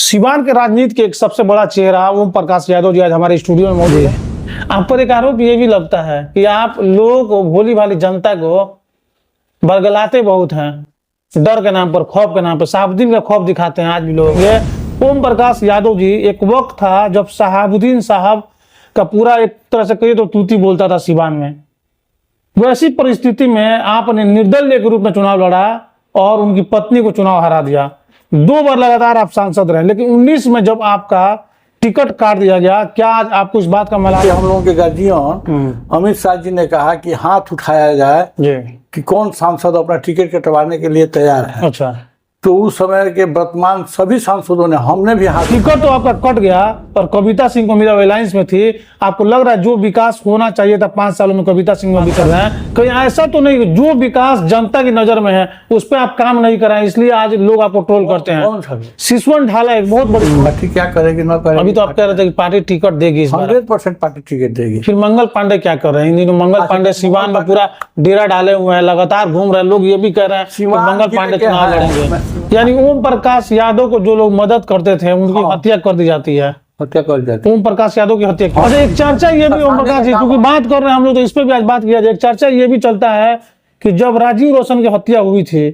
सिवान के राजनीति के एक सबसे बड़ा चेहरा ओम प्रकाश यादव जी आज हमारे स्टूडियो में मौजूद है। आप पर एक आरोप ये भी लगता है कि आप लोगों को, भोली भाली जनता को बरगलाते बहुत हैं, डर के नाम पर, खौफ के नाम पर, शहाबुद्दीन का खौफ दिखाते हैं आज भी लोग। ये ओम प्रकाश यादव जी, एक वक्त था जब शहाबुद्दीन साहब का पूरा एक तरह से कहिए तो तूती बोलता था सिवान में। वैसी परिस्थिति में आपने निर्दलीय के रूप में चुनाव लड़ा और उनकी पत्नी को चुनाव हरा दिया। 2 बार लगातार आप सांसद रहे, लेकिन 19 में जब आपका टिकट काट दिया गया, क्या आज आपको इस बात का मलाल? हम लोगों के गार्जियन अमित शाह जी ने कहा कि हाथ उठाया जाए कि कौन सांसद अपना टिकट कटवाने के लिए तैयार है। अच्छा, तो उस समय के वर्तमान सभी सांसदों ने, हमने भी हाथ। टिकट तो आपका कट गया और कविता सिंह को मेरा अलायंस में थी। आपको लग रहा है जो विकास होना चाहिए था 5 सालों में कविता सिंह में भी कर रहे हैं, कहीं ऐसा तो नहीं जो विकास जनता की नजर में है उस पर आप काम नहीं कर रहे हैं, इसलिए आज लोग आपको ट्रोल करते हैं। सिसवन ढाला एक बहुत बड़ी पार्टी क्या करेगी ना करेगी। अभी तो आप कह रहे थे कि पार्टी टिकट देगी, 100% पार्टी टिकट देगी। फिर मंगल पांडे क्या कर रहे हैं? इन दिनों मंगल पांडे सिवान में पूरा डेरा डाले हुए हैं, लगातार घूम रहे हैं। लोग ये भी कह रहे हैं कि मंगल पांडे चुनाव लड़ेंगे। यानी ओम प्रकाश यादव को जो लोग मदद करते थे उनकी हत्या कर दी जाती है। हत्या कर जाती है। ओम प्रकाश यादव की हत्या की। अच्छा, एक चर्चा ये भी ओम प्रकाश जी, क्योंकि बात कर रहे हैं हम लोग, तो इस पे भी आज बात किया जाए। एक चर्चा ये भी चलता है कि जब राजीव रोशन की हत्या हुई थी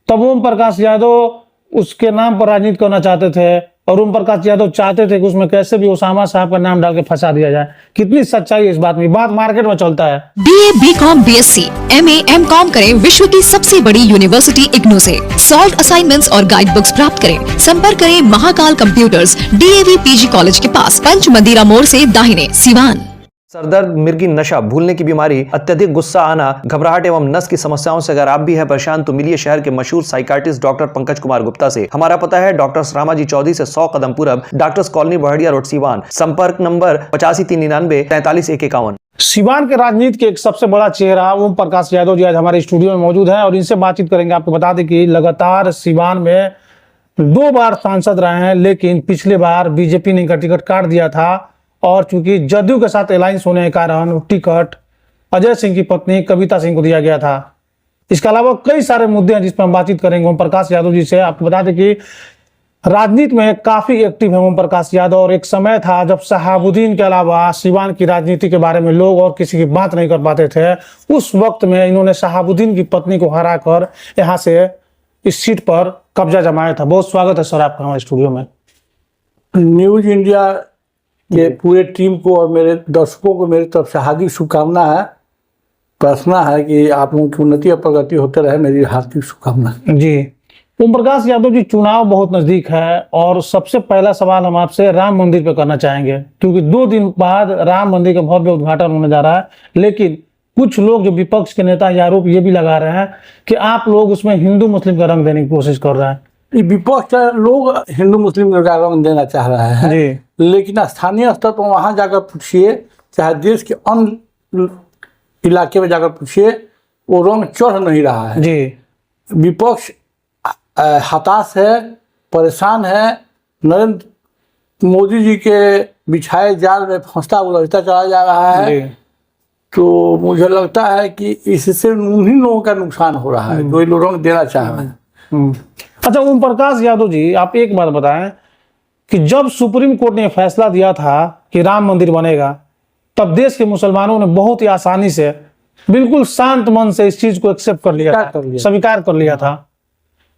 तब ओम प्रकाश यादव उसके नाम पर राजनीति करना चाहते थे और ओम प्रकाश यादव चाहते थे कि उसमें कैसे भी ओसामा साहब का नाम डाल के फंसा दिया जाए। कितनी सच्चाई है इस बात में? बात मार्केट में चलता है। BA, BCom, BSc, MA, MCom करें विश्व की सबसे बड़ी यूनिवर्सिटी इग्नू से। सॉल्व असाइनमेंट्स और गाइड बुक्स प्राप्त करें। संपर्क करें Mahakal computers, DAV PG college के पास, पंच मंदिरा मोड़ से दाहिने, सिवान। सरदर्द, मिर्गी, नशा, भूलने की बीमारी, अत्यधिक गुस्सा आना, घबराहट एवं नस की समस्याओं से अगर आप भी हैं परेशान तो मिलिए शहर के मशहूर साइकाट्रिस्ट डॉक्टर पंकज कुमार गुप्ता से। हमारा पता है डॉक्टर रामाजी चौधरी से 100 कदम पूरब, doctors colony Bahadiya road, Siwan. संपर्क नंबर 85 399 43 151। सिवान के राजनीति के एक सबसे बड़ा चेहरा ओम प्रकाश यादव जी आज हमारे स्टूडियो में मौजूद है और इनसे बातचीत करेंगे। आपको बता दें कि लगातार सिवान में 2 बार सांसद रहे हैं, लेकिन पिछले बार बीजेपी ने इनका टिकट काट दिया था और चूंकि जदयू के साथ अलायंस होने के कारण टिकट अजय सिंह की पत्नी कविता सिंह को दिया गया था। इसके अलावा कई सारे मुद्दे हैं जिस पर हम बातचीत करेंगे ओम प्रकाश यादव जी से। आपको बता दें कि राजनीति में काफी एक्टिव है ओम प्रकाश यादव और एक समय था जब शहाबुद्दीन के अलावा सिवान की राजनीति के बारे में लोग और किसी की बात नहीं कर पाते थे। उस वक्त में इन्होंने शहाबुद्दीन की पत्नी को हरा कर यहाँ से इस सीट पर कब्जा जमाया था। बहुत स्वागत है सर आपका हमारे स्टूडियो में। न्यूज इंडिया के पूरे टीम को और मेरे दर्शकों को मेरी तरफ से हार्दिक शुभकामना है। प्रार्थना है कि आप लोगों की उन्नति और प्रगति होते रहे, मेरी हार्दिक शुभकामना जी। ओम प्रकाश यादव जी, चुनाव बहुत नजदीक है और सबसे पहला सवाल हम आपसे राम मंदिर पे करना चाहेंगे, क्योंकि 2 दिन बाद राम मंदिर का भव्य उद्घाटन होने जा रहा है। लेकिन कुछ लोग जो विपक्ष के नेता ये आरोप ये भी लगा रहे हैं कि आप लोग उसमें हिंदू मुस्लिम का रंग देने की कोशिश कर रहे हैं। विपक्ष लोग हिंदू मुस्लिम का रंग देना चाह रहे हैं जी, लेकिन स्थानीय स्तर पर वहां जाकर पूछिए, चाहे देश के अन्य इलाके में जाकर पूछिए, वो रंग चढ़ नहीं रहा है जी। विपक्ष हताश है, परेशान है, नरेंद्र मोदी जी के बिछाए जाल में फंसता उलझता चला जा रहा है। तो मुझे लगता है कि इससे उन्हीं लोगों का नुकसान हो रहा है जो ये लोग रंग देना चाह रहे हैं। अच्छा ओम प्रकाश यादव जी, आप एक बात बताएं कि जब सुप्रीम कोर्ट ने फैसला दिया था कि राम मंदिर बनेगा, तब देश के मुसलमानों ने बहुत ही आसानी से, बिल्कुल शांत मन से इस चीज को एक्सेप्ट कर लिया, स्वीकार कर लिया था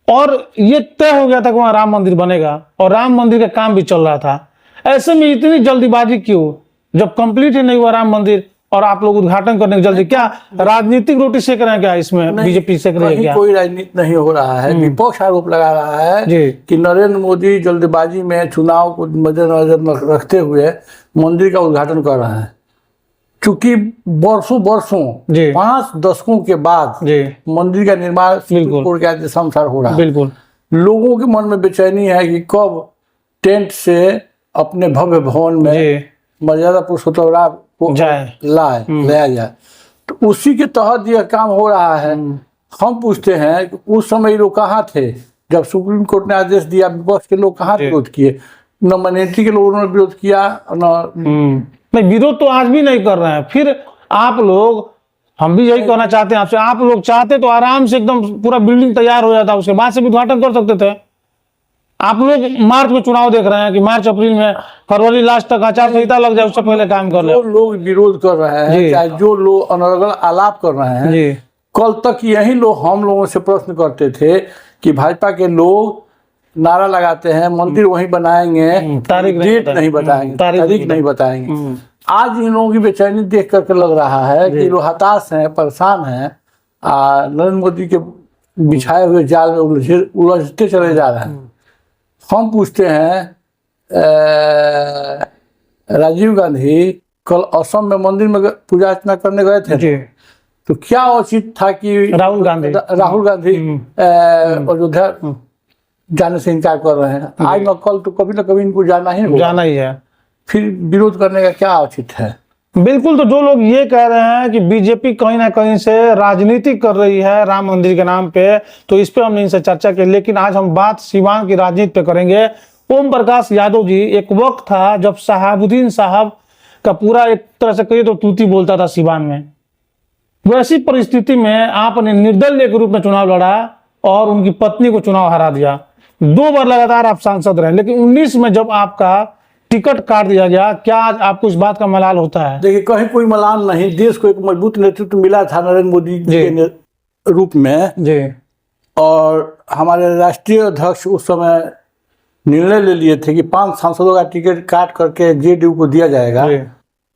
और ये तय हो गया था कि वहां राम मंदिर बनेगा और राम मंदिर का काम भी चल रहा था। ऐसे में इतनी जल्दीबाजी क्यों, जब कंप्लीट ही नहीं हुआ राम मंदिर और आप लोग उद्घाटन करने के जल्दी? क्या राजनीतिक रोटी सेक रहे हैं क्या इसमें? बीजेपी सेक रही है क्या? कोई राजनीति नहीं हो रहा है। विपक्ष आरोप लगा रहा है कि नरेंद्र मोदी जल्दबाजी में चुनाव को मद्देनजर रखते हुए मंदिर का उद्घाटन कर रहे हैं। चूंकि वर्षों 5 दशकों के बाद मंदिर का निर्माण सुप्रीम कोर्ट के आदेश अनुसार हो रहा है। बिल्कुल लोगों के मन में बेचैनी है कि कब टेंट से अपने भव्य भवन में मर्यादा पुरुषोत्तम राम को लाया जाए, तो उसी के तहत यह काम हो रहा है। हम पूछते हैं कि उस समय लोग कहाँ थे जब सुप्रीम कोर्ट ने आदेश दिया? विपक्ष के लोग कहाँ विरोध किए? न माइनॉरिटी के लोगों ने विरोध किया, न नहीं, विरोध तो आज भी नहीं कर रहे हैं। फिर आप लोग, हम भी यही कहना चाहते हैं आपसे, आप लोग चाहते तो आराम से एकदम पूरा बिल्डिंग तैयार हो जाता, उसके बाद से उद्घाटन कर सकते थे। आप लोग मार्च में चुनाव देख रहे हैं कि मार्च अप्रैल में, फरवरी लास्ट तक आचार संहिता लग जाए उससे पहले काम कर ले। जो लोग विरोध कर रहे हैं, चाहे जो लोग अनर्गल आलाप कर रहे हैं, जी कल तक यही लोग हम लोगों से प्रश्न करते थे कि भाजपा के लोग नारा लगाते हैं मंदिर वहीं बनाएंगे, तारीख डेट नहीं बताएंगे, तारीख नहीं बताएंगे। आज इन लोगों की बेचैनी देख करके लग रहा है कि लोग हताश हैं, परेशान हैं, नरेंद्र मोदी के बिछाए हुए जाल में उलझते चले जा रहे हैं। हम पूछते हैं, राजीव गांधी कल असम में मंदिर में पूजा अर्चना करने गए थे, जी तो क्या उचित था कि राहुल गांधी अयोध्या जाने से इनकार कर रहे हैं? आज न कल तो कभी न कभी इनको जाना ही होगा। जाना ही है, फिर विरोध करने का क्या औचित्य है? बिल्कुल। तो जो लोग ये कह रहे हैं कि बीजेपी कहीं ना कहीं से राजनीति कर रही है राम मंदिर के नाम पे, तो इस पे हमने इनसे चर्चा की। लेकिन आज हम बात सीवान की राजनीति पे करेंगे। ओम प्रकाश यादव जी, एक वक्त था जब शहाबुद्दीन साहब का पूरा एक तरह से कहिए तो तूती बोलता था सीवान में। वैसी परिस्थिति में आपने निर्दलीय के रूप में चुनाव लड़ा और उनकी पत्नी को चुनाव हरा दिया। 2 बार लगातार आप सांसद रहे, लेकिन 19 में जब आपका टिकट काट दिया गया, क्या आज आपको इस बात का मलाल होता है? देखिए, कहीं कोई मलाल नहीं। देश को एक मजबूत नेतृत्व मिला था नरेंद्र मोदी के रूप में जी, और हमारे राष्ट्रीय अध्यक्ष उस समय निर्णय ले लिए थे कि 5 सांसदों का टिकट काट करके जेडीयू को दिया जाएगा।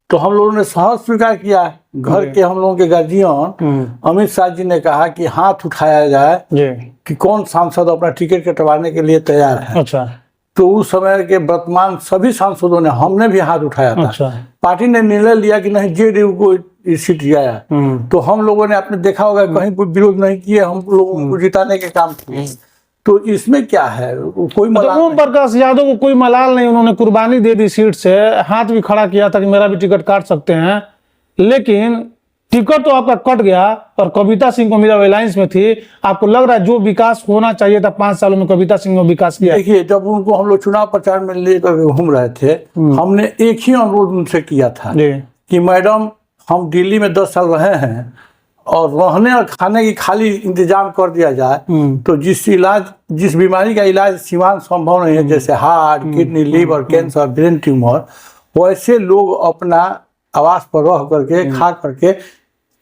तो हम लोगों ने सहज स्वीकार किया। घर के हम लोगों के गार्जियन अमित शाह जी ने कहा कि हाथ उठाया जाए कि कौन सांसद अपना टिकट कटवाने के लिए तैयार है। अच्छा। तो उस समय के वर्तमान सभी सांसदों ने, हमने भी हाथ उठाया था। अच्छा। पार्टी ने निर्णय लिया कि नहीं, जेडीयू को सीट दिया। तो हम लोगों ने, आपने देखा होगा, कहीं कोई विरोध नहीं किया, हम लोगों को जिताने के काम किए। तो इसमें क्या है? कोई मलाल ओम प्रकाश यादव को कोई मलाल नहीं, उन्होंने कुर्बानी दे दी सीट से, हाथ भी खड़ा किया था कि मेरा भी टिकट काट सकते हैं। लेकिन टिकट तो आपका कट गया और कविता सिंह को मेरा अलायंस में थी। आपको लग रहा है जो विकास होना चाहिए था 5 सालों में कविता सिंह ने विकास किया? देखिए, जब उनको हम लोग चुनाव प्रचार में लेकर घूम रहे थे, हमने एक ही अनुरोध उनसे किया था कि मैडम, हम दिल्ली में 10 साल रहे हैं और रहने और खाने की खाली इंतजाम कर दिया जाए, तो जिस बीमारी का इलाज सीवान संभव नहीं है, जैसे heart, kidney, liver, cancer, brain tumour, वैसे लोग अपना आवास पर रह करके, खा करके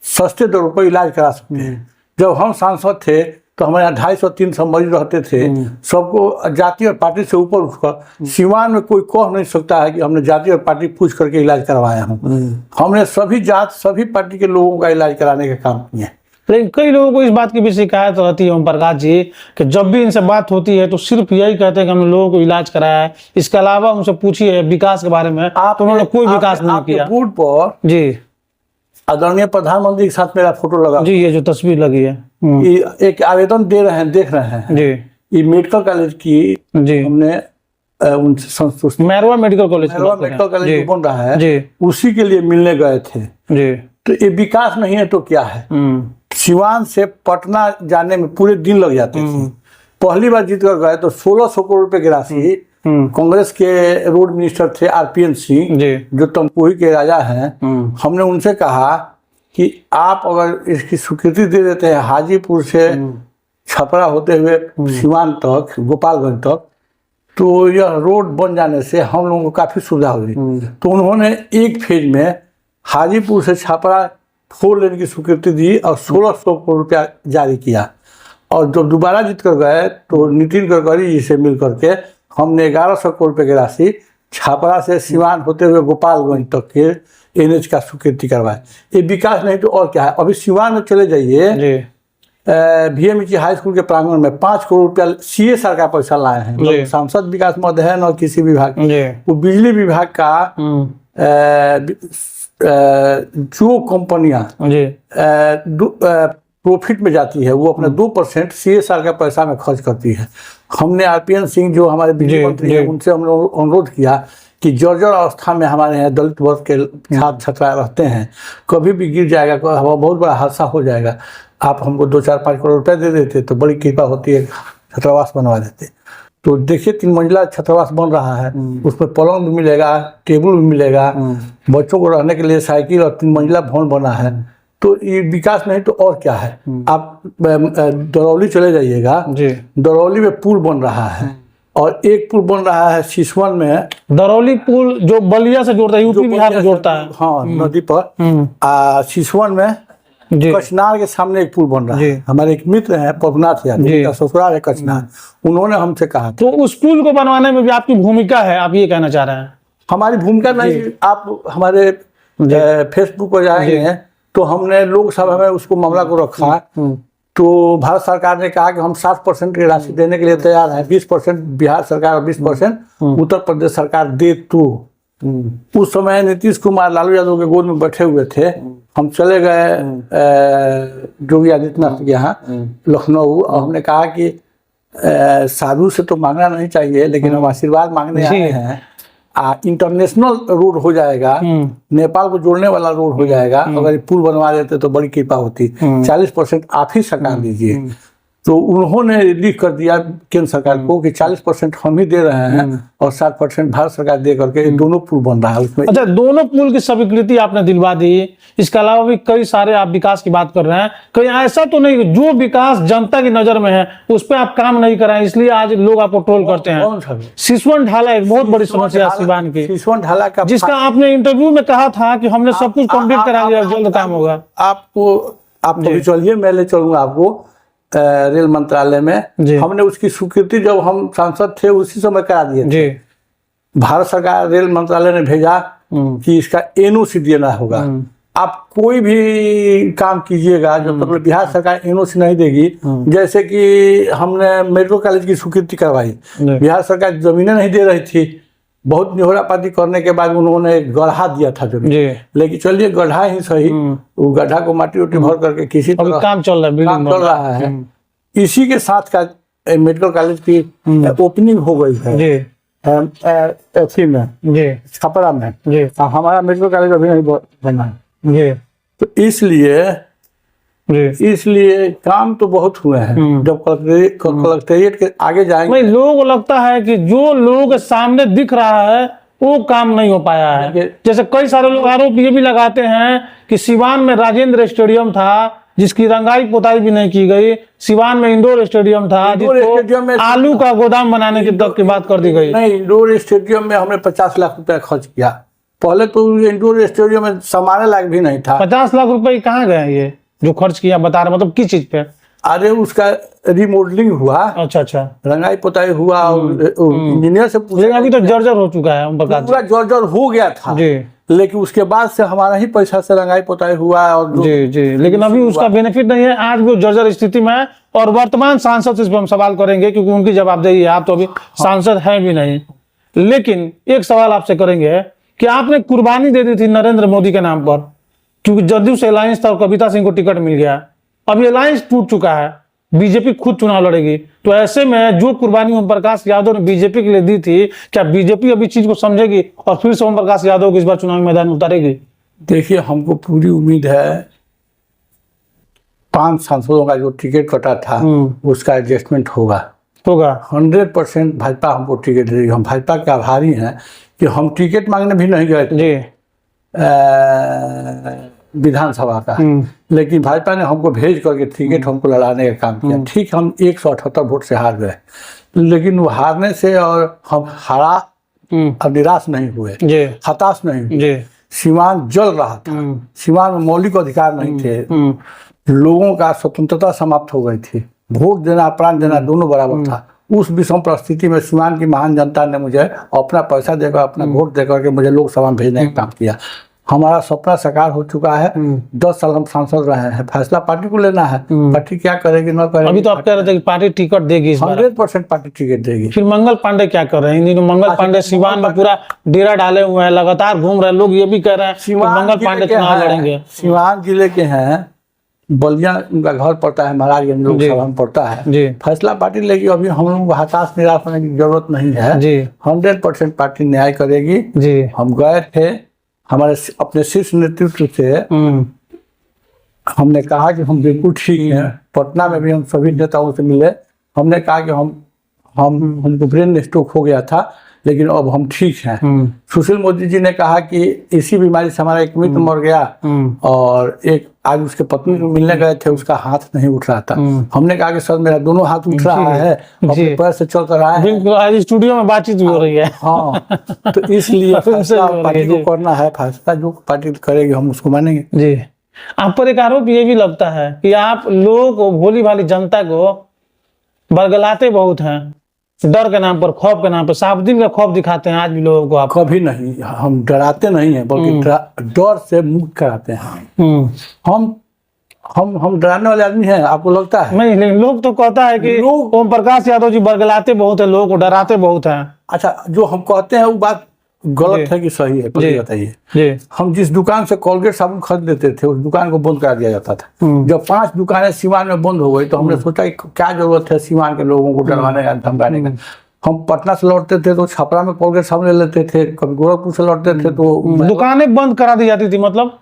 सस्ते दरों पर इलाज करा सकते हैं। जब हम सांसद थे तो हमारे यहाँ 250-300 मरीज रहते थे। सबको जाति और पार्टी से ऊपर उठकर, सीवान में कोई कह नहीं सकता है कि हमने जाति और पार्टी पूछ करके इलाज करवाया हूँ। हमने सभी जात, सभी पार्टी के लोगों का इलाज कराने का काम किया। लेकिन कई लोगों को इस बात की भी शिकायत रहती है ओम प्रकाश जी, कि जब भी इनसे बात होती है तो सिर्फ यही कहते हैं कि हमने लोगों को इलाज कराया है। इसके अलावा उनसे पूछिए विकास के बारे में, तो उन्होंने कोई विकास नहीं किया। बोर्ड पर जी, आदरणीय प्रधानमंत्री के साथ मेरा फोटो लगा जी, ये जो तस्वीर लगी है, एक आवेदन दे रहे हैं, देख रहे हैं जी, ये मेडिकल कॉलेज की जी, हमने उनसे संतुष्ट, Mairwa medical college medical college बन रहा है जी, उसी के लिए मिलने गए थे जी। तो ये विकास नहीं है तो क्या है? सीवान से पटना जाने में पूरे दिन लग जाते थे। पहली बार जीत कर गए तो 1600 करोड़ रुपए की राशि कांग्रेस के रोड मिनिस्टर थे आरपीएन सिंह, जो तमकुही के राजा हैं। हमने उनसे कहा कि आप अगर इसकी स्वीकृति दे देते हैं हाजीपुर से छपरा होते हुए सीवान तक, गोपालगंज तक, तो यह रोड बन जाने से हम लोगों को काफी सुविधा होगी। तो उन्होंने एक फेज में हाजीपुर से छपरा 4 लेन की स्वीकृति दी और 1600 करोड़ रुपया जारी किया। और जब दोबारा जीत कर गए तो नितिन गडकरी जी से मिल करके हमने 1100 करोड़ रुपए की राशि छपरा से सीवान होते हुए गोपालगंज तक के एनएच का स्वीकृति करवाए। ये विकास नहीं तो और क्या है? अभी सीवान में चले जाइए, VMEG हाई स्कूल के प्रांगण में 5 करोड़ रुपया CSR का पैसा लाए हैं। सांसद विकास मद है न किसी विभाग, वो बिजली विभाग का जो कंपनियां प्रॉफिट में जाती है वो अपना 2% CSR का पैसा में खर्च करती है। हमने आरपीएन सिंह जो हमारे बिजली मंत्री हैं उनसे हम लोग अनुरोध किया कि जर्जर अवस्था में हमारे यहाँ दलित वर्ग के छात्र छात्रा रहते हैं, कभी भी गिर जाएगा, बहुत बड़ा हादसा हो जाएगा, आप हमको 2-4-5 करोड़ रुपए दे देते तो बड़ी कृपा होती है, छात्रावास बनवा देते। तो देखिए 3 मंजिला छात्रावास बन रहा है, उसमें पलंग भी मिलेगा, टेबल भी मिलेगा, बच्चों को रहने के लिए साइकिल और 3 मंजिला भवन बना है। तो ये विकास नहीं तो और क्या है? आप दरौली चले जाइएगा, दरौली में पुल बन रहा है और एक पुल बन रहा है सिसवन में, दरौली पुल जो बलिया से जोड़ता है, यूपी बिहार से जोड़ता है। हाँ, नदी पर। सिसवन में जी कचनार के सामने एक पुल बन रहा जी। है। हमारे एक मित्र हैं पवनाथ यादव, जी। उनका ससुराल है कचनार, उन्होंने हमसे कहा था। तो उस पुल को बनवाने में भी आपकी भूमिका है, आप ये कहना चाह रहे हैं? हमारी भूमिका नहीं, आप हमारे फेसबुक पर जाएंगे तो हमने लोकसभा में उसको मामला को रखा, तो भारत सरकार ने कहा कि हम 60% की राशि देने के लिए तैयार हैं, 20% बिहार सरकार और 20% उत्तर प्रदेश सरकार दे। तो उस समय नीतीश कुमार लालू यादव के गोद में बैठे हुए थे। हम चले गए योगी आदित्यनाथ के यहाँ लखनऊ, और हमने कहा कि साधु से तो मांगना नहीं चाहिए, लेकिन हम आशीर्वाद मांगने आए हैं। इंटरनेशनल रोड हो जाएगा, नेपाल को जोड़ने वाला रोड हो जाएगा, अगर पुल बनवा देते तो बड़ी कृपा होती। 40% आप ही सरकार दीजिए। तो उन्होंने लिख कर दिया केंद्र सरकार को कि 40% हम ही दे रहे हैं और 60% भारत सरकार दे करके दोनों पुल बन रहा है उसमें। अच्छा, दोनों पुल की स्वीकृति आपने दिलवा दी, इसके अलावा भी कई सारे आप विकास की बात कर रहे हैं। कहीं ऐसा तो नहीं जो विकास जनता की नजर में है उस पर आप काम नहीं कर रहे हैं, इसलिए आज लोग आपको ट्रोल करते हैं? सिसवन ढाला एक बहुत बड़ी समस्या है सिवान की, सिसवन ढाला का, जिसका आपने इंटरव्यू में कहा था कि हमने सब कुछ कंप्लीट करा लिया, जल्द काम होगा। आप चलिए, मैं ले चलूंगा आपको रेल मंत्रालय में। हमने उसकी स्वीकृति जब हम सांसद थे उसी समय करा दिए थे। भारत सरकार रेल मंत्रालय ने भेजा कि इसका एनओसी देना होगा। आप कोई भी काम कीजिएगा जब तक बिहार सरकार एनओसी नहीं देगी, जैसे कि हमने मेडिकल कॉलेज की स्वीकृति करवाई, बिहार सरकार जमीनें नहीं दे रही थी, बहुत निहोरापाती करने के बाद उन्होंने गड्ढा दिया था जमीन, लेकिन चलिए गड्ढा ही सही, वो गड्ढा को माटी उटी भर करके किसी तरह काम चल रहा है। इसी के साथ का मेडिकल कॉलेज की ओपनिंग हो गई है छपरा में। हमारा मेडिकल कॉलेज अभी नहीं बना है, तो इसलिए काम तो बहुत हुए हैं। जब कलेक्ट्रेट के आगे जाएंगे, लोगों को लगता है कि जो लोगों के सामने दिख रहा है वो काम नहीं हो पाया है। जैसे कई सारे लोग आरोप ये भी लगाते हैं कि सिवान में राजेंद्र स्टेडियम था जिसकी रंगाई पोताई भी नहीं की गई, सिवान में इंडोर स्टेडियम था जिसको आलू का गोदाम बनाने की तक की बात कर दी गई। नहीं, इंडोर स्टेडियम में हमने 50 लाख रुपया खर्च किया। पहले तो इंडोर स्टेडियम में समाने लायक भी नहीं था। 50 लाख रुपए कहाँ गए ये जो खर्च किया, बता रहे मतलब किस चीज पे? अरे उसका रिमॉडलिंग हुआ, अच्छा, रंगाई पोताई हुआ, इंजीनियर से पूछा। अभी तो जर्जर हो चुका है, पूरा जर्जर हो गया था जी, लेकिन उसके बाद से हमारा ही पैसा से रंगाई पोताई हुआ और जी, लेकिन अभी उसका बेनिफिट नहीं है, आज भी जर्जर स्थिति में है। और वर्तमान सांसद से इस पर हम सवाल करेंगे क्योंकि उनकी जवाबदेही है, आप तो अभी सांसद है भी नहीं। लेकिन एक सवाल आपसे करेंगे कि आपने कुर्बानी दे दी थी नरेंद्र मोदी के नाम पर, क्योंकि जदयू से अलायंस था और कविता सिंह को टिकट मिल गया। अभी अलायंस टूट चुका है, बीजेपी खुद चुनाव लड़ेगी, तो ऐसे में जो कुर्बानी ओम प्रकाश यादव ने बीजेपी के लिए दी थी, क्या बीजेपी अभी चीज को समझेगी और फिर से ओम प्रकाश यादव को इस बार चुनाव मैदान में उतारेगी? देखिए, हमको पूरी उम्मीद है 5 सांसदों का जो टिकट कटा था उसका एडजस्टमेंट होगा 100%। भाजपा हमको टिकट देगी। हम भाजपा के आभारी हैं कि हम टिकट मांगने भी नहीं गए थे विधानसभा का, लेकिन भाजपा ने हमको भेज करके टिकट हमको लड़ाने का काम किया। ठीक, हम 178 वोट से हार गए, लेकिन वो हारने से और हम हारा अब निराश नहीं हुए, हताश नहीं हुए। सीमांत जल रहा था, सीमांत में मौलिक अधिकार नहीं थे, लोगों का स्वतंत्रता समाप्त हो गई थी, वोट देना प्राण देना दोनों बराबर था। उस विषम परिस्थिति में सीमांत की महान जनता ने मुझे अपना पैसा देकर, अपना वोट देकर के मुझे लोकसभा में भेजने का काम किया। हमारा सपना साकार हो चुका है। 10 साल हम सांसद रहे हैं, फैसला पार्टी को लेना है, पार्टी क्या करेगी न करेगी। अभी तो आप कह रहे थे कि पार्टी टिकट देगी, 100% पार्टी टिकट देगी। फिर मंगल पांडे क्या कर रहे हैं? मंगल पांडे सिवान में पूरा डेरा डाले हुए हैं, लगातार घूम रहे हैं, लोग ये भी कह रहे हैं कि मंगल पांडे चुनाव लड़ेंगे। सिवान जिले के हैं, बलिया उनका घर पड़ता है, महाराजगंज लोकसभा में पड़ता है। फैसला पार्टी लेगी। अभी हम लोगों को हताश निराश होने की जरूरत नहीं है, 100% पार्टी न्याय करेगी। हम गए थे, हमारे अपने शीर्ष नेतृत्व से हमने कहा कि हम बिल्कुल ठीक हैं। पटना में भी हम सभी नेताओं से मिले, हमने कहा कि हमको ब्रेन स्ट्रोक हो गया था, लेकिन अब हम ठीक हैं। सुशील मोदी जी ने कहा कि इसी बीमारी से हमारा एक मित्र मर गया और एक आज उसके पत्नी को मिलने गए थे, उसका हाथ नहीं उठ रहा था। हमने कहा कि सर मेरा दोनों हाथ उठ रहा है, अपने पैर से चल कर रहा है। बिल्कुल, आज स्टूडियो में बातचीत भी हो रही है। हाँ, तो इसलिए फैसला पार्टी को करना है, फैसला जो पार्टी करेगी हम उसको मानेंगे। जी, आप पर एक आरोप ये भी लगता है कि आप लोगों को, भोली भाली जनता को बरगलाते बहुत हैं, डर के नाम पर, खौफ के नाम पर, साफ दिन का खौफ दिखाते हैं आज भी लोगों को आप। कभी नहीं, हम डराते नहीं हैं, बल्कि डर से मुक्त कराते हैं। हम डराने वाले आदमी हैं, आपको लगता है? नहीं, लेकिन लोग तो कहता है कि ओम प्रकाश यादव जी बरगलाते बहुत है, लोगों को डराते बहुत हैं। अच्छा, जो हम कहते हैं वो बात गलत है कि सही है, पहले बताइए। हम जिस दुकान से कोलगेट साबुन खरीद लेते थे, उस दुकान को बंद करा दिया जाता था। जब 5 दुकानें सीवान में बंद हो गई तो हमने सोचा कि क्या जरूरत है सीवान के लोगों को डरवाने या धमकाने का। हम पटना से लौटते थे तो छपरा में कोलगेट साबुन ले लेते थे, कभी गोरखपुर से लौटते थे तो दुकानें बंद करा दी जाती थी। मतलब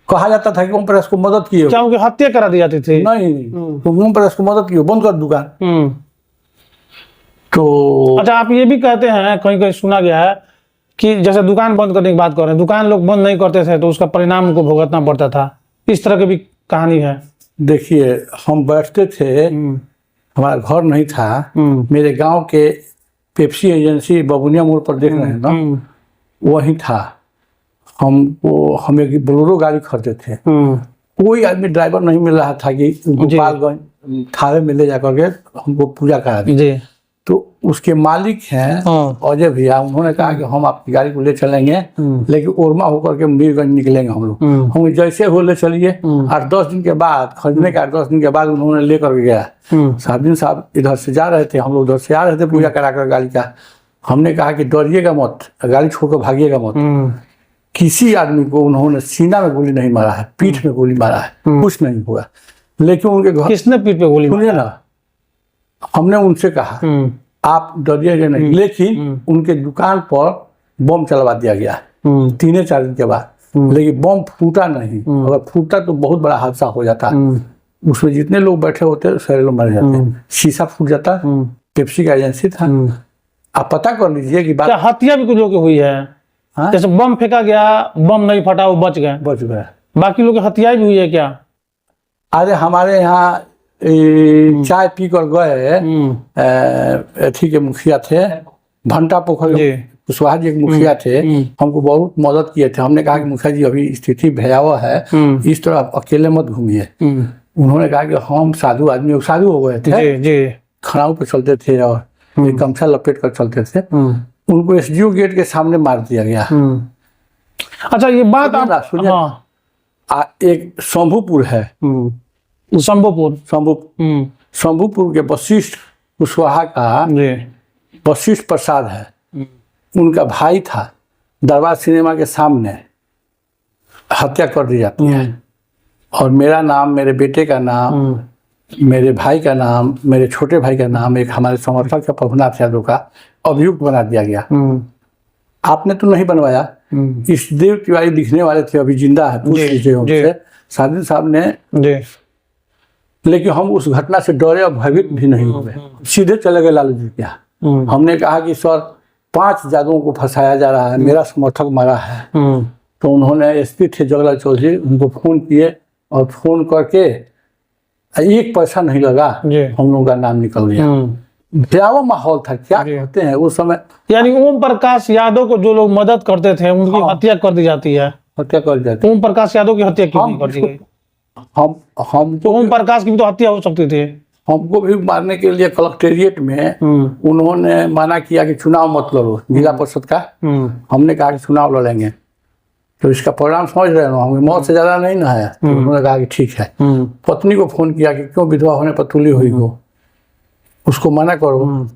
कहा जाता था कि ओम प्रकाश को मदद किए, क्या उनकी हत्या करा दी जाती थी? नहीं, तो ओम प्रकाश को मदद किए, बंद कर दुकान। तो अच्छा, आप ये भी कहते हैं, कहीं कहीं सुना गया है कि जैसे दुकान बंद करने की बात कर रहे हैं, दुकान लोग बंद नहीं करते थे तो उसका परिणाम उनको भुगतना पड़ता था, इस तरह की भी कहानी है। देखिए, हम बैठते थे, हमारा घर नहीं था, मेरे गांव के पेप्सी एजेंसी बबुनिया मोड़ पर देख रहे हैं ना, वही था। हम एक बोलेरो गाड़ी खरीदे थे, कोई आदमी ड्राइवर नहीं मिल रहा था कि गोपालगंज थावे में ले जाकर के हमको पूजा करा दी। तो उसके मालिक हैं अजय भैया, उन्होंने कहा कि हम आपकी गाड़ी को ले चलेंगे, लेकिन ओरमा होकर के मीरगंज निकलेंगे हम लोग। हम जैसे हो ले चलिए, 8-10 दिन के बाद, खरीदने के 8-10 दिन के बाद उन्होंने लेकर के गया। साहब साहब इधर से जा रहे थे, हम लोग उधर से आ रहे थे पूजा करा कर गाड़ी का। हमने कहा कि डरिएगा मत, गाड़ी छोड़कर भागिएगा मत। किसी आदमी को उन्होंने सीना में गोली नहीं मारा है, पीठ में गोली मारा है, कुछ नहीं हुआ। लेकिन उनके घर, किसने पीठ पे गोली सुनिए ना, हमने उनसे कहा आप डरिएगा नहीं, लेकिन उनके दुकान पर बम चलवा दिया गया 3-4 दिन के बाद। लेकिन बम फूटा नहीं, अगर फूटा तो बहुत बड़ा हादसा हो जाता। उसमें जितने लोग बैठे होते सारे लोग मर जाते, शीशा फूट जाता। पेप्सी का एजेंसी था, आप पता कर लीजिए कि क्या हत्या भी कुछ लोगों की हुई है? जैसे बम फेंका गया, बम नहीं फटा, वो बच गए, बाकी लोग की हत्या भी हुई है क्या? अरे हमारे यहाँ चाय पी कर गए, अथी के मुखिया थे, भंटा पोखर कुशवाहा जी के मुखिया थे, हमको बहुत मदद किए थे। हमने कहा कि मुखिया जी अभी स्थिति भयावह है, इस तरह आप अकेले मत घूमिए। उन्होंने कहा कि हम साधु आदमी, साधु हो गए थे, खड़ाऊ पे चलते थे और गमछा लपेट कर चलते थे। उनको एसडीओ गेट के सामने मार दिया गया। अच्छा, ये बात आप सुनिए, एक शंभुपुर है, शंभुपुर के वशिष्ठ कुशवाहा का वशिष्ठ प्रसाद है, उनका भाई था। दरबार सिनेमा के सामने हत्या कर दी जाती है और मेरा नाम, मेरे बेटे का नाम, मेरे भाई का नाम, मेरे छोटे भाई का नाम, एक हमारे समर्थक है प्रभुनाथ यादव का, अभियुक्त बना दिया गया। आपने तो नहीं बनवाया, इष्टदेव तिवारी लिखने वाले थे, अभी जिंदा है, पूछ लीजिए उनसे, साजिद साहब ने। लेकिन हम उस घटना से डरे और भयभीत भी नहीं हुए, सीधे चले गए लालू जी के यहाँ। हमने कहा कि सर 5 जादुओं को फंसाया जा रहा है, मेरा समर्थक मरा है। तो उन्होंने एसपी थे जगलाल चौधरी, उनको फोन किए और फोन करके 1 पैसा नहीं लगा, हम लोगों का नाम निकल गया। भयावह माहौल था, क्या कहते हैं उस समय। यानी ओम प्रकाश यादव को जो लोग मदद करते थे उनकी हत्या कर दी जाती है, हत्या कर दी जाती है। ओम प्रकाश यादव की हत्या क्यों नहीं कर दी गई? हम तो ओम प्रकाश की भी तो हत्या हो सकती थी। हमको भी मारने के लिए कलेक्टेरिएट में उन्होंने मना किया कि चुनाव मत लड़ो जिला परिषद का। हमने कहा कि चुनाव लड़ेंगे, तो इसका परिणाम समझ रहे हो, हमें मौत से ज्यादा नहीं ना है। तो उन्होंने कहा कि ठीक है। पत्नी को फोन किया कि क्यों विधवा होने पर तुली हुई हो, उसको मना करो।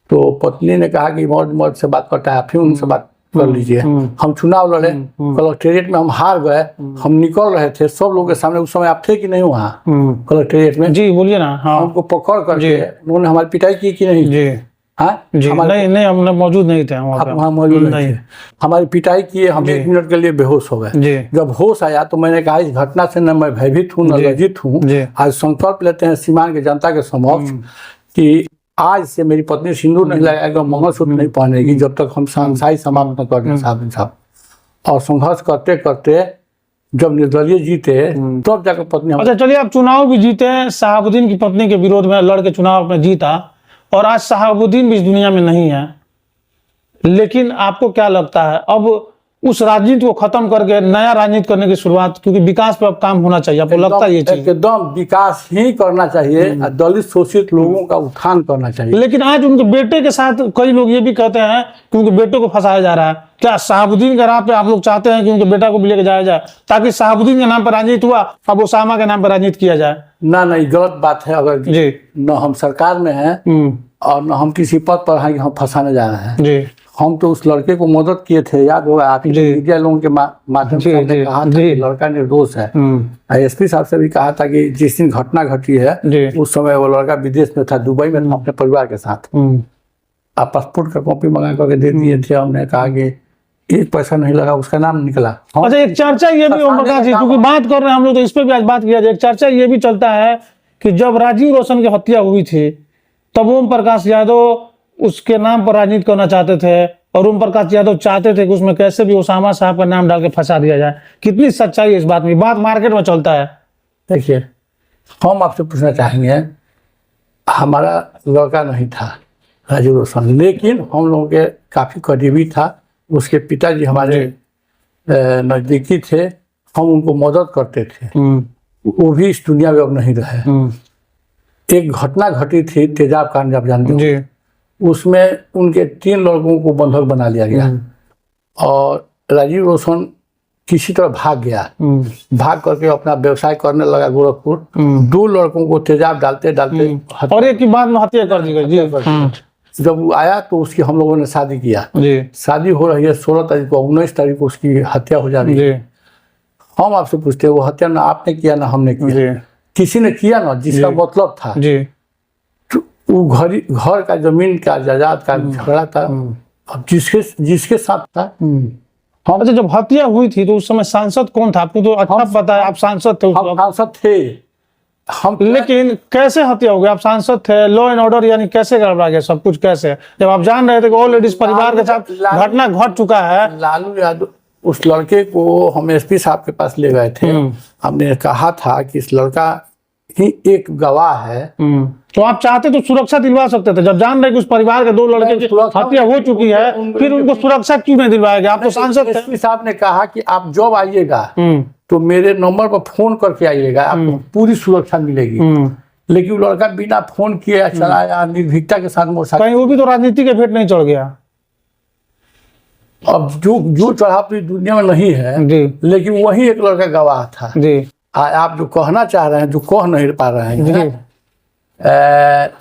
तो पत्नी ने कहा कि मौत से बात करता है, फिर उनसे बात कर लीजिए। हम चुनाव लड़े, कलेक्टेरिएट में हम हार गए, हम निकल रहे थे सब लोगों के सामने। उस समय आप थे कि नहीं वहाँ कलेक्टेरिएट में? जी बोलिए ना। हाँ, हमको पकड़ करके उन्होंने हमारी पिटाई की कि नहीं? जी हाँ, नहीं, हम मौजूद नहीं थे वहाँ मौजूद नहीं थे। हमारी पिटाई किए, हम 1 मिनट के लिए बेहोश हो गए। जब होश आया तो मैंने कहा इस घटना से न मैं भयभीत हूँ न लज्जित हूँ। आज संकल्प लेते हैं सीमान की जनता के समक्ष कि आज से मेरी पत्नी सिंदूर नहीं लगाएगा, मंगलसूत्र नहीं पहनेगी जब तक हम सांसाई समाप्त न कर दें साहब। और संघर्ष करते करते जब निर्दलीय जीते तब जाकर पत्नी अच्छा चलिए, आप चुनाव भी जीते, शहाबुद्दीन की पत्नी के विरोध में लड़ के चुनाव में जीता, और आज शहाबुद्दीन भी इस दुनिया में नहीं है, लेकिन आपको क्या लगता है अब उस राजनीति को खत्म करके नया राजनीति करने की शुरुआत, क्योंकि विकास पे अब काम होना चाहिए, आपको लगता है ये चीज? एकदम विकास ही करना चाहिए, दलित शोषित लोगों का उत्थान करना चाहिए। लेकिन आज उनके बेटे के साथ कई लोग ये भी कहते हैं कि उनके बेटे को फंसाया जा रहा है। क्या शहाबुद्दीन के राह पे आप लोग चाहते हैं कि उनके बेटा को भी लेके जाया जाए, ताकि शहाबुद्दीन के नाम पर राजनीति हुआ अब ओसामा के नाम पर राजनीति किया जाए? ना नहीं, गलत बात है। अगर जी न हम सरकार में हैं और न हम किसी पद पर हैं कि हम फंसाने जा रहे हैं। जी, हम तो उस लड़के को मदद किए थे, याद होगा आप, मीडिया लोगों के माध्यम से हमने कहा था कि लड़का निर्दोष है। एसपी साहब से भी कहा था कि जिस दिन घटना घटी है उस समय वो लड़का विदेश में था, दुबई में था अपने परिवार के साथ। आप पासपोर्ट का कॉपी मंगा करके दे दिए थे, हमने कहा कि एक पैसा नहीं लगा, उसका नाम निकला। अच्छा, एक चर्चा ये भी ओम प्रकाश जी, क्योंकि बात कर रहे हैं हम लोग, तो इस पे भी आज बात किया जाए। एक चर्चा ये भी चलता है कि जब राजीव रोशन की हत्या हुई थी तब ओम प्रकाश यादव उसके नाम पर राजनीति करना चाहते थे, और ओम प्रकाश यादव चाहते थे कि उसमें कैसे भी ओसामा साहब का नाम डाल के फंसा दिया जाए। कितनी सच्चाई है इस बात में? बात मार्केट में चलता है। देखिए, हम आपसे पूछना चाहेंगे, हमारा लड़का नहीं था राजीव रोशन, लेकिन हम लोगों के काफी करीबी था। उसके पिताजी हमारे नजदीकी थे, हम उनको मदद करते थे। वो भी इस दुनिया में अब नहीं रहे। एक घटना घटी थी तेजाब कांड, आप जानते हो, उसमें उनके 3 लड़कों को बंधक बना लिया गया और राजीव रोशन किसी तरह भाग गया। भाग करके अपना व्यवसाय करने लगा गोरखपुर। 2 लड़कों को तेजाब डालते डालते और एक की बाद में हत्या कर दी गई। जब वो आया तो उसकी हम लोगों ने शादी किया। शादी हो रही है 16 तारीख को, 19 तारीख को उसकी हत्या हो जा रही है। हम आपसे पूछते हैं, वो हत्या ना आपने किया ना हमने किया, किसी ने किया ना, जिसका मतलब था वो घर का जमीन का जायदाद का झगड़ा था। अब जिसके साथ था। अच्छा, जब हत्या हुई थी तो उस समय सांसद कौन था? आपको तो अच्छा पता है, आप सांसद थे। हम सांसद थे। लेकिन कैसे हत्या हो गया? आप सांसद थे, लॉ एंड ऑर्डर यानी कैसे गड़बड़ा गया सब कुछ? कैसे, जब आप जान रहे थे कि ऑलरेडी इस परिवार के साथ घटना घट चुका है? लालू यादव, उस लड़के को हम एसपी साहब के पास ले गए थे। हमने कहा था कि इस लड़का ही एक गवाह है। तो आप चाहते तो सुरक्षा दिलवा सकते थे, जब जान रहे कि उस परिवार के 2 लड़के की हत्या हो चुकी है, फिर उनको सुरक्षा क्यों नहीं दिलवाया गया? आप तो सांसद थे। एसपी साहब ने कहा कि आप जब आइएगा तो मेरे नंबर पर फोन करके आइएगा, आपको पूरी सुरक्षा मिलेगी। लेकिन वो लड़का बिना फोन किए चला आया, निर्भीकता के साथ मोटरसाइकिल। कहीं वो भी तो राजनीति के भेंट नहीं चढ़ गया? अब जो चढ़ा पूरी दुनिया में नहीं है, लेकिन वही एक लड़का गवाह था। आप जो कहना चाह रहे हैं, जो कह नहीं पा रहे हैं,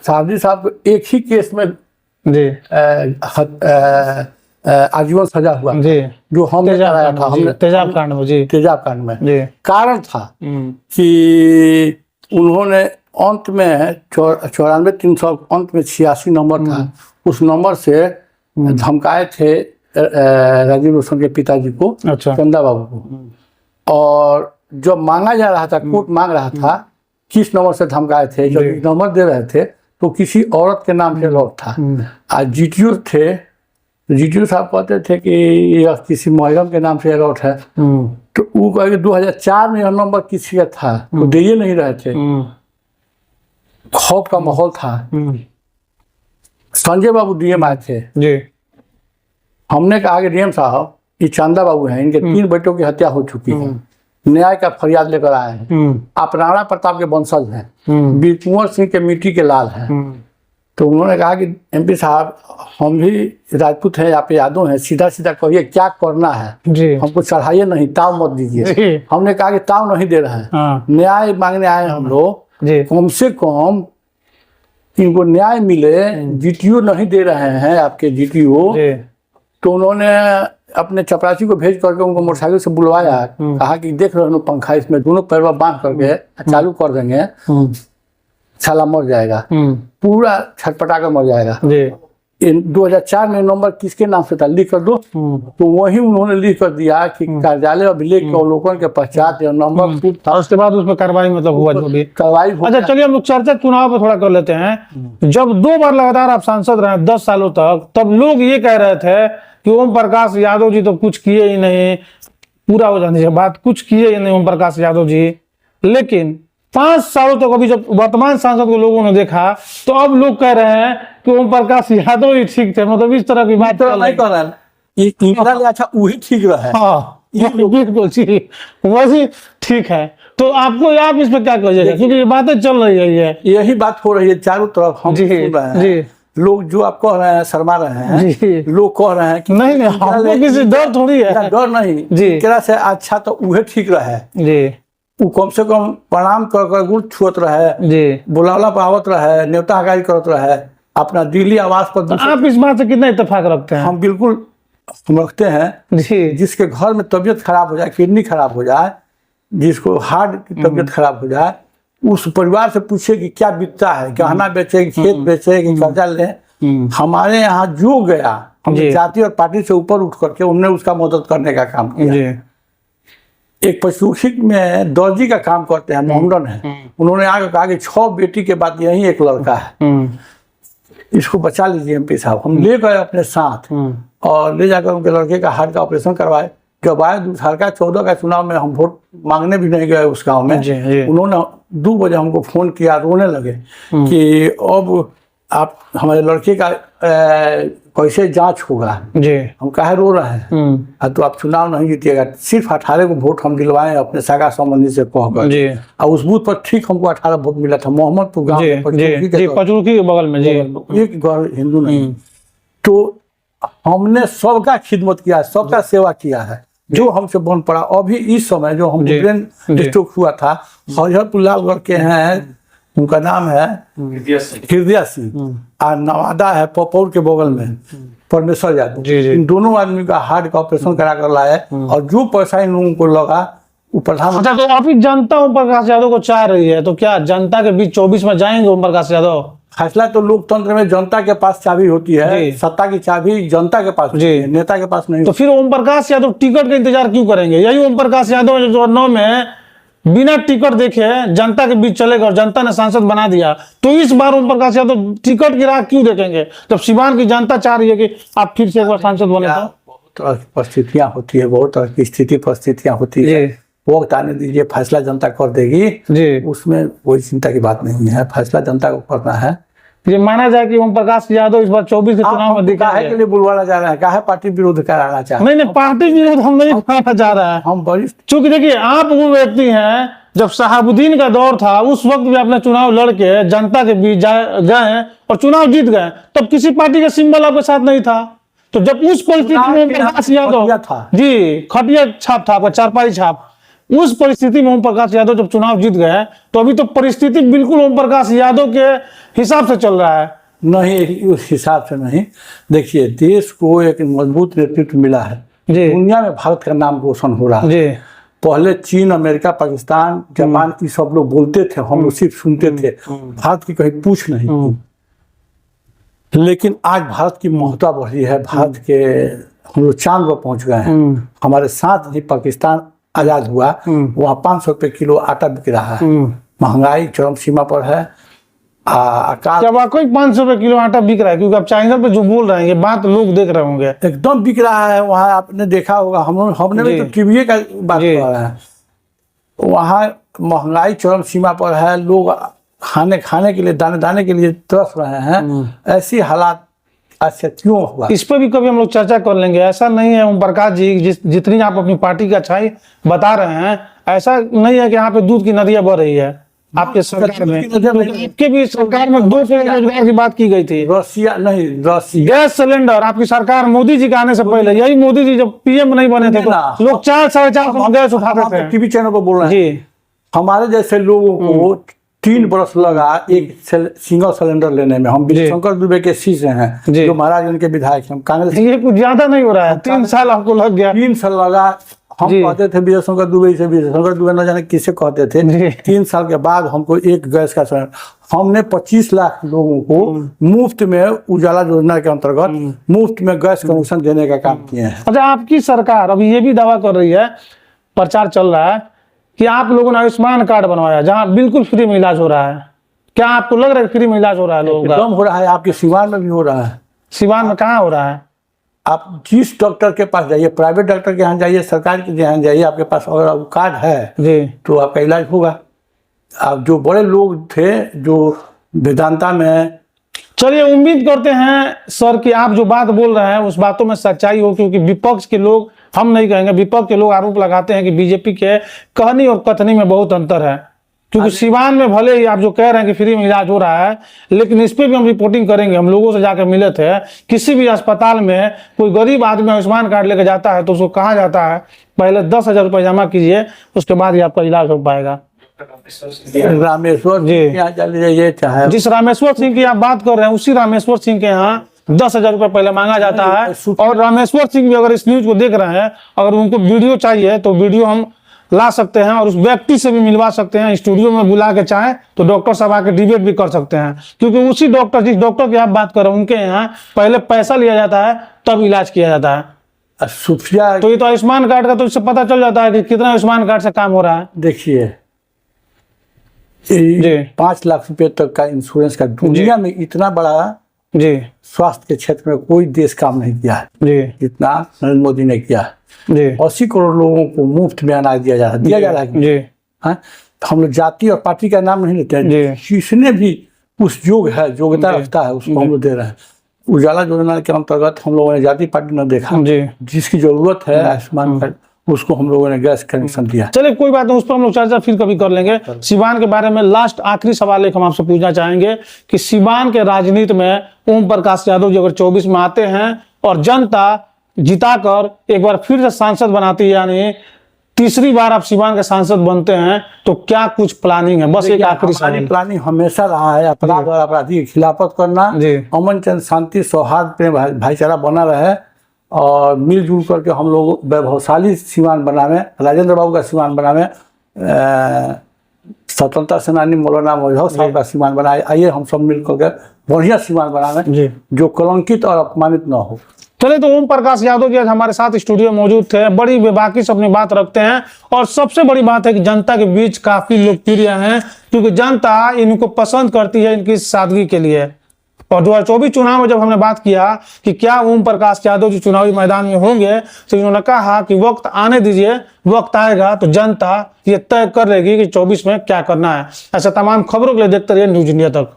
सावजी साहब को एक ही केस में आजीवन सजा हुआ जो हमने कराया था, हमने तेजाब कांड में। कारण था कि उन्होंने अंत में 94-300 अंत में 86 नंबर था, उस नंबर से धमकाए थे राजीव रोशन के पिताजी को, चंदा बाबू को। और जब मांगा जा रहा था, कोर्ट मांग रहा था किस नंबर से धमकाए थे, जब नंबर दे रहे थे तो किसी औरत के नाम से अलॉट था। आज जीटीयू थे, जीटीयू साहब कहते थे कि यह किसी मुहर्रम के नाम से अलॉट है। तो वो कहे 2004 में यह नंबर किसी का था, तो दे ही नहीं रहे थे। खौफ का माहौल था। संजय बाबू डीएम आए थे। हमने कहा कि डीएम साहब, ये चंदा बाबू हैं, इनके 3 बेटों की हत्या हो चुकी है, न्याय का फरियाद लेकर आए हैं, आप राणा प्रताप के वंशज हैं, वीर कुंवर सिंह के मिट्टी के लाल हैं। तो उन्होंने कहा कि एमपी साहब, हम भी राजपूत हैं, आप यादव हैं, सीधा सीधा कहिए क्या करना है, हमको चढ़ाइए नहीं, ताव मत दीजिए। हमने कहा कि ताव नहीं दे रहे हैं, न्याय मांगने आए हम लोग, कम से कम इनको न्याय मिले। जीटीयू नहीं दे रहे हैं आपके जीटीयू। तो उन्होंने अपने चपरासी को भेज करके उनको मोटरसाइकिल से बुलवाया, कहा कि देख रहे हो पंखा, इसमें दोनों पैर बांध करके चालू कर देंगे, साला मर जाएगा, पूरा छटपटा कर मर जाएगा। 2004 में नंबर किसके नाम से था, लिख कर दो। तो वही उन्होंने लिख कर दिया कि कार्यालय अभिलेख के अवलोकन के पश्चात यह नंबर टूट था। और उसके बाद उसमें कार्रवाई मतलब हुआ जो भी कार्रवाई अच्छा। चलिए हम लोग चर्चा चुनाव पे थोड़ा कर लेते हैं। जब 2 बार लगातार आप सांसद रहे 10 सालों तक, तब लोग ये कह रहे थे कि ओम प्रकाश यादव जी तो कुछ किए ही नहीं, पूरा हो जाने के बाद कुछ किए ही नहीं ओम प्रकाश यादव जी। लेकिन 5 सालों तक अभी जब वर्तमान सांसद को लोगों ने देखा तो अब लोग कह रहे हैं कि ओम प्रकाश यादव ही ठीक थे। मतलब इस तरह की बात नहीं कर रहा है, अच्छा वही ठीक रहा है। हाँ बिल्कुल वैसे ठीक है। तो आपको आप इस पे क्या कहिएगा, क्योंकि ये बातें चल रही है, यही बात हो रही है चारों तरफ, हम सुन रहे हैं। जी लोग जो आप कह रहे हैं शर्मा रहे हैं, लोग कह रहे हैं कि नहीं हमको किसी डर थोड़ी है, डर नहीं जी एकरा से अच्छा तो वही ठीक रहे जी। वो कम से कम प्रणाम कर कर गुड़ छुअत रहे जी, बुलावला पावत रहे, न्योता हगाई करत रहे, अपना दिल्ली आवास पर। तो आप इस बात से कितना इत्तेफाक रखते हैं? हम बिल्कुल रखते हैं। जी जिसके घर में तबीयत खराब हो जाए, किडनी खराब हो जाए, जिसको हार्ट की तबीयत खराब हो जाए, उस परिवार से पूछे कि क्या बीतता है, गहना बेचे, खेत बेचे, कि कर्जा ले। हमारे यहाँ जो गया, हमने जाति और पार्टी से ऊपर उठ करके उनने उसका मदद करने का काम किया। जी। एक पशुखी में दर्जी का काम करते हैं, मोहम्मदन है, उन्होंने आगे कहा कि 6 बेटी के बाद यही एक लड़का है, इसको बचा लीजिए एमपी साहब। हम ले गए अपने साथ और ले जाकर उनके लड़के का हार्ट का ऑपरेशन करवाए। जब आए 2014 का चुनाव में हम वोट मांगने भी नहीं गए उस गांव में। उन्होंने 2 बजे हमको फोन किया, रोने लगे कि अब आप हमारे लड़के का कैसे जांच होगा। जी। हम काहे रो रहे हैं, तो आप चुनाव नहीं जीतिएगा। सिर्फ 18 को वोट हम दिलवाए अपने सगा संबंधी से कहकर, और उस बूथ पर ठीक हमको 18 वोट मिला था, मोहम्मदपुर गाँव पचरुखी के बगल में। एक घर हिंदू नहीं। तो हमने सबका खिदमत किया, सबका सेवा किया है जो हमसे बन पड़ा। अभी इस समय जो हम ब्रेन स्ट्रोक हुआ था, हरिहरपुर लालगढ़ के हैं, उनका नाम है हृदय सिंह, और नवादा है पपौर के बगल में परमेश्वर यादव। इन दोनों आदमी का हार्ट का ऑपरेशन करा कर लाए, और जो पैसा इन लोगों को लगा वो प्रधानमंत्री। अच्छा, तो अभी जनता ओम प्रकाश यादव को चाह रही है, तो क्या जनता के बीच 24 में जाएंगे ओम प्रकाश यादव? फैसला तो लोकतंत्र में जनता के पास चाबी होती है, सत्ता की चाबी जनता के पास होती है, नेता के पास नहीं। तो फिर ओम प्रकाश यादव टिकट का इंतजार क्यों करेंगे? यही ओम प्रकाश यादव 2009 में बिना टिकट देखे जनता के बीच चलेगा और जनता ने सांसद बना दिया। तो इस बार ओम प्रकाश यादव टिकट की राह क्यों देखेंगे जब सिवान की जनता चाह रही है कि आप फिर से एक बार सांसद बने? तो बहुत तरह की परिस्थितियां होती है, बहुत तरह की स्थिति परिस्थितियां होती है। वक्त आने दीजिए, फैसला जनता कर देगी, उसमें कोई चिंता की बात नहीं है। फैसला जनता को करना है। ये माना जाए कि ओम प्रकाश यादव इस बार 24 के चुनाव में दिखा है के लिए बुलवाना जा रहा है, काहे पार्टी विरोध कराना चाह रहा है? नहीं, पार्टी विरोध हम नहीं कराना चाह रहा है। हम बड़ी, चूंकि देखिए आप वो व्यक्ति हैं, जब शहाबुद्दीन का दौर था उस वक्त भी आपने चुनाव लड़के जनता के बीच गए और चुनाव जीत गए, तब किसी पार्टी का सिंबल आपके साथ नहीं था। तो जब उस परिस्थिति में ओम प्रकाश यादव जी खटिया छाप था आपका, चारपाई छाप, उस परिस्थिति में ओम प्रकाश यादव जब चुनाव जीत गए, तो अभी तो परिस्थिति बिल्कुल ओम प्रकाश यादव के हिसाब से चल रहा है। नहीं, उस हिसाब से नहीं। देखिए, देश को एक मजबूत नेतृत्व मिला है, दुनिया में भारत का नाम रोशन हो रहा है। पहले चीन, अमेरिका, पाकिस्तान, जापान की सब लोग बोलते थे, हम लोग सिर्फ सुनते थे, भारत की कहीं पूछ नहीं थी। लेकिन आज भारत की महत्ता बढ़ी है, भारत के हम लोग चांद पर पहुंच गए हैं। हमारे साथ ही पाकिस्तान आजाद हुआ, वहाँ 500 रुपए किलो आटा बिक रहा है, महंगाई चरम सीमा पर है। क्या वाकई 500 रुपए किलो आटा बिक रहा है? क्योंकि आप चैनल पे जो बोल रहे हैं ये बात लोग देख रहे होंगे, एकदम बिक रहा है। वहाँ आपने देखा होगा, हमने भी तो टीवी का बात कर रहे हैं। वहाँ महंगाई चरम सीमा पर है, लोग खाने के लिए, दाने के लिए तरस रहे हैं। ऐसी हालात अच्छा क्यों हुआ, इस पर भी कभी हम लोग चर्चा कर लेंगे। ऐसा नहीं है ओम प्रकाश जी, जितनी आप अपनी पार्टी की अच्छाई बता रहे हैं, ऐसा नहीं है कि यहाँ पे दूध की नदियां बह रही है आपके सरकार में। आपके भी सरकार में 2 करोड़ रोजगार की बात की गई थी। रसिया नहीं, गैस सिलेंडर आपकी सरकार मोदी जी के आने से पहले, यही मोदी जी जब पीएम नहीं बने थे तो लोग 4-4.5 गैस उठाते थे। टीवी चैनल पर बोल रहे हैं, हमारे जैसे लोगों को 3 बरस लगा एक सिंगल सिलेंडर लेने में। हम शंकर दुबे के शिष्य हैं, जो महाराज उनके विधायक हैं, कांग्रेस। ये कुछ ज्यादा नहीं हो रहा है, 3 साल आपको लग गया। 3 साल लगा, हम जी। कहते थे विजय शंकर दुबे से, विजय शंकर दुबे न जाने किसे कहते थे। जी। 3 साल के बाद हमको एक गैस का सिलेंडर, हमने 25 लाख लोगों को मुफ्त में उजाला योजना के अंतर्गत मुफ्त में गैस कनेक्शन देने का काम किए हैं। अच्छा, आपकी सरकार अभी ये भी दावा कर रही है, प्रचार चल रहा है कि आप लोगों ने आयुष्मान कार्ड बनवाया जहां बिल्कुल फ्री में इलाज हो रहा है। क्या आपको लग रहा है फ्री में इलाज हो रहा है लोगों का? एकदम हो रहा है, आपके सिवान में भी हो रहा है। सिवान में कहाँ हो रहा है? आप जिस डॉक्टर के पास जाइए, प्राइवेट डॉक्टर के यहाँ जाइए, सरकार के यहाँ जाइए, आपके पास अगर कार्ड है जी, तो आपका इलाज होगा। आप जो बड़े लोग थे जो वेदांता में, चलिए उम्मीद करते हैं सर कि आप जो बात बोल रहे हैं उस बातों में सच्चाई हो, क्योंकि विपक्ष के लोग, हम नहीं कहेंगे, विपक्ष के लोग आरोप लगाते हैं कि बीजेपी के कहनी और कथनी में बहुत अंतर है। क्योंकि सिवान में भले ही आप जो कह रहे हैं कि फ्री में इलाज हो रहा है, लेकिन इस पे भी हम रिपोर्टिंग करेंगे। हम लोगों से जाकर मिले थे, किसी भी अस्पताल में कोई गरीब आदमी आयुष्मान कार्ड लेकर जाता है तो उसको कहा जाता है पहले 10,000 रुपये जमा कीजिए, उसके बाद ही आपका इलाज हो पाएगा। रामेश्वर जी। के यहाँ चले जाइए, चाहे जिस रामेश्वर सिंह की आप बात कर रहे हैं, उसी रामेश्वर सिंह के यहाँ 10,000 रुपये पहले मांगा जाता है। और रामेश्वर सिंह भी अगर इस न्यूज को देख रहे हैं, अगर उनको वीडियो चाहिए तो वीडियो हम ला सकते हैं और उस व्यक्ति से भी मिलवा सकते हैं। स्टूडियो में बुला के चाहे तो डॉक्टर साहब आके डिबेट भी कर सकते हैं, क्योंकि उसी डॉक्टर, जिस डॉक्टर की आप बात कर रहे हैं, उनके यहाँ पहले पैसा लिया जाता है तब इलाज किया जाता है। सुफिया, तो ये तो आयुष्मान कार्ड का तो इससे पता चल जाता है कि कितना आयुष्मान कार्ड से काम हो रहा है। देखिए जी। 5 लाख रुपए तक का इंश्योरेंस का दुनिया में इतना बड़ा जी स्वास्थ्य के क्षेत्र में कोई देश काम नहीं किया है जी जितना नरेंद्र मोदी ने किया है। जी 80 करोड़ लोगों को मुफ्त में अनाज दिया जा रहा है। जी हाँ? तो हम लोग जाति और पार्टी का नाम नहीं लेते हैं, जी। जिसने भी उस योग्यता रखता है उसको हम लोग दे रहे हैं। उजाला योजना के अंतर्गत हम लोगों ने जाति पार्टी न देखा, जी। जिसकी जरूरत है आयुष्मान कार्ड, उसको हम लोगों ने गैस कनेक्शन दिया। चलिए कोई बात नहीं, उस पर हम लोग चर्चा फिर कभी कर लेंगे। सिवान के बारे में लास्ट आखिरी सवाल एक हम आपसे पूछना चाहेंगे कि सिवान के राजनीति में ओम प्रकाश यादव जी अगर 24 में आते हैं और जनता जिताकर एक बार फिर से सांसद बनाती है, यानी तीसरी बार आप सिवान के सांसद बनते हैं, तो क्या कुछ प्लानिंग है? बस एक आखिरी सवाल। प्लानिंग हमेशा रहा है अपराध और अपराधी की खिलाफत करना, जी। अमन चैन शांति सौहार्द प्रेम भाईचारा बना रहे और मिलजुल करके हम लोग वैभवशाली सिवान बनावे, राजेंद्र बाबू का सिवान बनावे, स्वतंत्रता सेनानी मौलाना वैभव साहब का सिवान बनाए। आइए हम सब मिल करके बढ़िया सिवान बनावे जो कलंकित और अपमानित न हो। चलिए, तो ओम प्रकाश यादव जी आज हमारे साथ स्टूडियो में मौजूद थे, बड़ी बेबाकी से अपनी बात रखते हैं और सबसे बड़ी बात है कि जनता के बीच काफी लोकप्रिय हैं, क्योंकि जनता इनको पसंद करती है इनकी सादगी के लिए। और 2024 चुनाव में जब हमने बात किया कि क्या ओम प्रकाश यादव जी चुनावी मैदान में होंगे, तो इन्होंने कहा कि वक्त आने दीजिए, वक्त आएगा तो जनता ये तय कर लेगी कि 24 में क्या करना है। ऐसा तमाम खबरों के लिए देखते रहिए न्यूज इंडिया तक।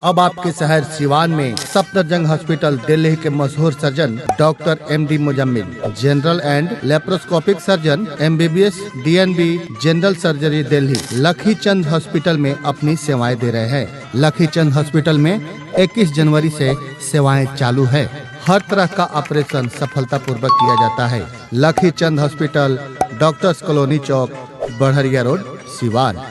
अब आपके शहर सिवान में सफदरजंग हॉस्पिटल दिल्ली के मशहूर surgeon doctor MD Muzammil, general and laparoscopic surgeon MBBS DNB general surgery Delhi लखी चंद हॉस्पिटल में अपनी सेवाएं दे रहे हैं। लखी चंद हॉस्पिटल में 21 जनवरी से सेवाएं चालू है। हर तरह का ऑपरेशन सफलतापूर्वक किया जाता है। लखी चंद हॉस्पिटल, डॉक्टर्स कॉलोनी चौक, बढ़रिया रोड, सिवान।